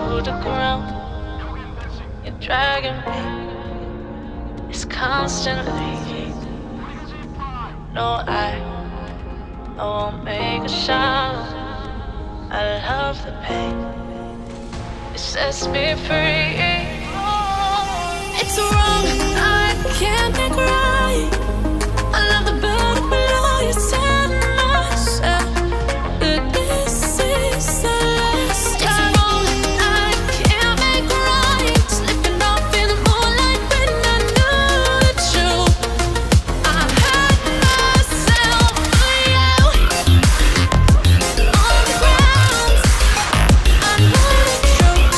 to the ground. You're dragging me, it's constantly. No, I won't make a sound. I love the pain, it sets me free. It's wrong, I can't make right. I love the bird below you, said myself that this is the last time. It's wrong, I can't make right. Slipping off in the moonlight when I knew the truth. I hurt myself for you. On the ground, I know the truth.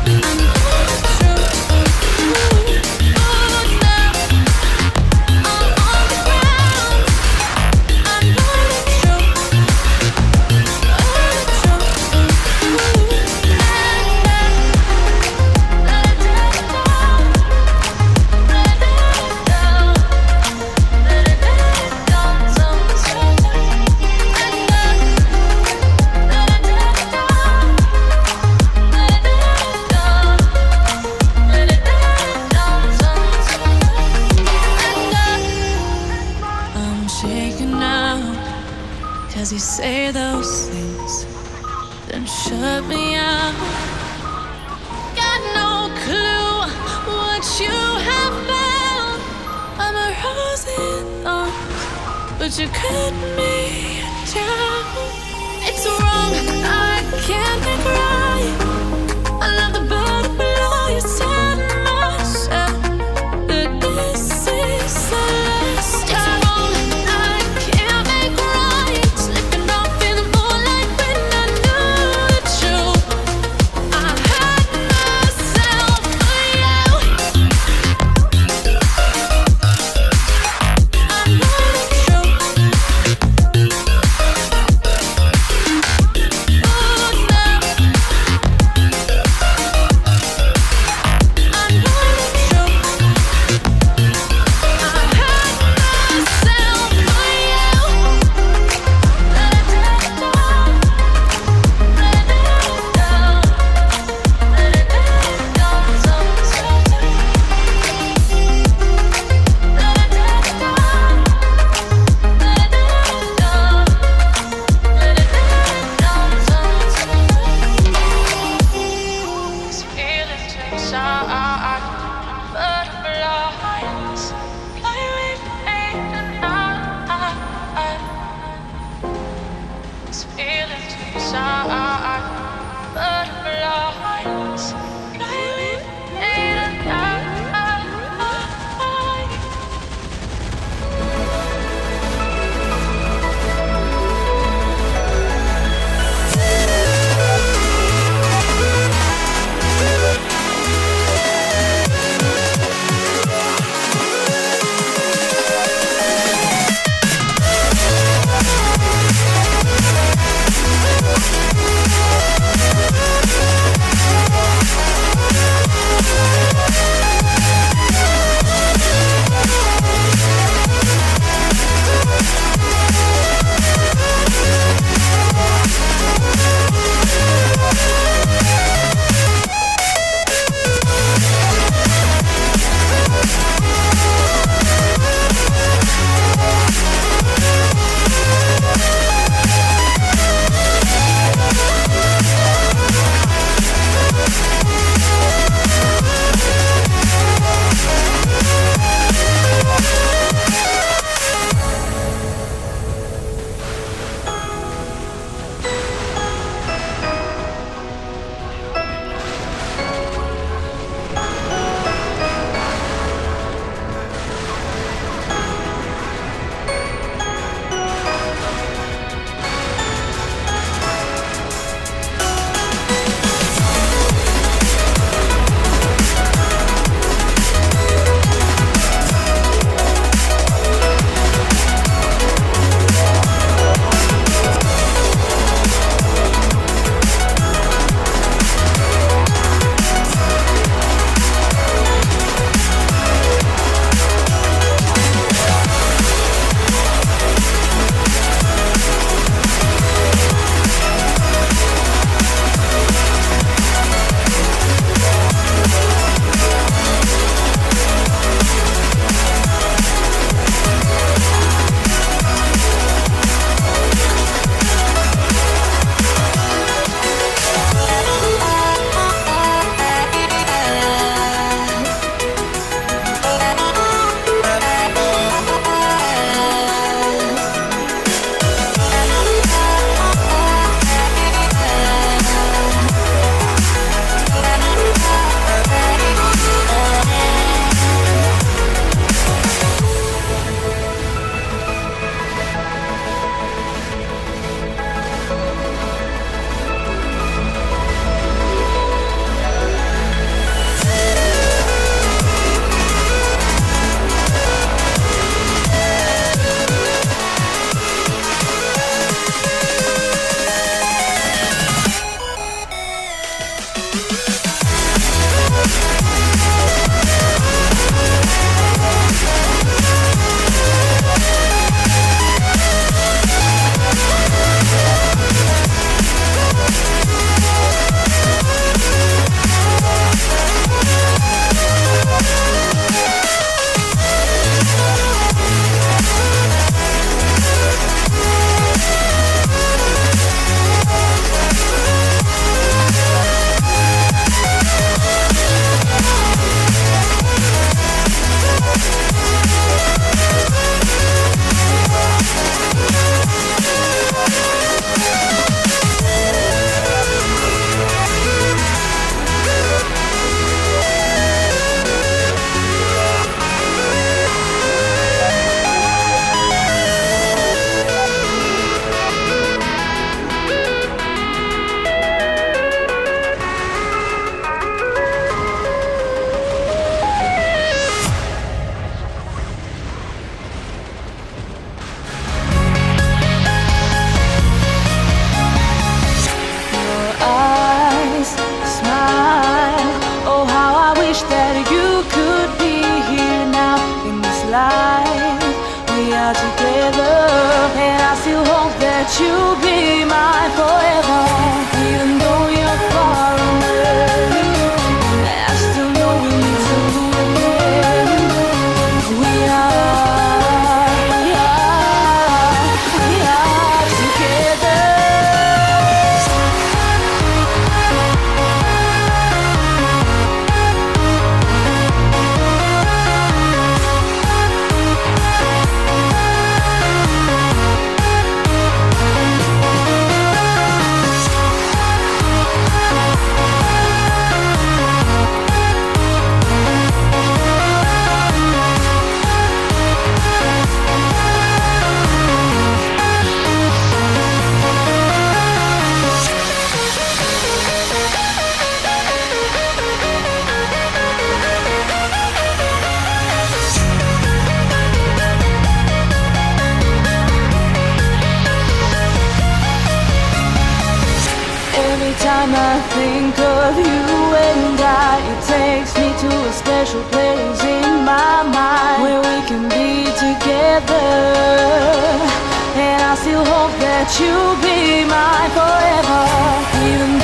I know the truth. Cause you say those things, then shut me out. Got no clue what you have found. I'm a rose in arms, but you cut me down. It's wrong, I can't make right. I love the bird below you, said myself that this is the last time. time I think of you and I, it takes me to a special place in my mind where we can be together. And I still hope that you'll be mine forever, even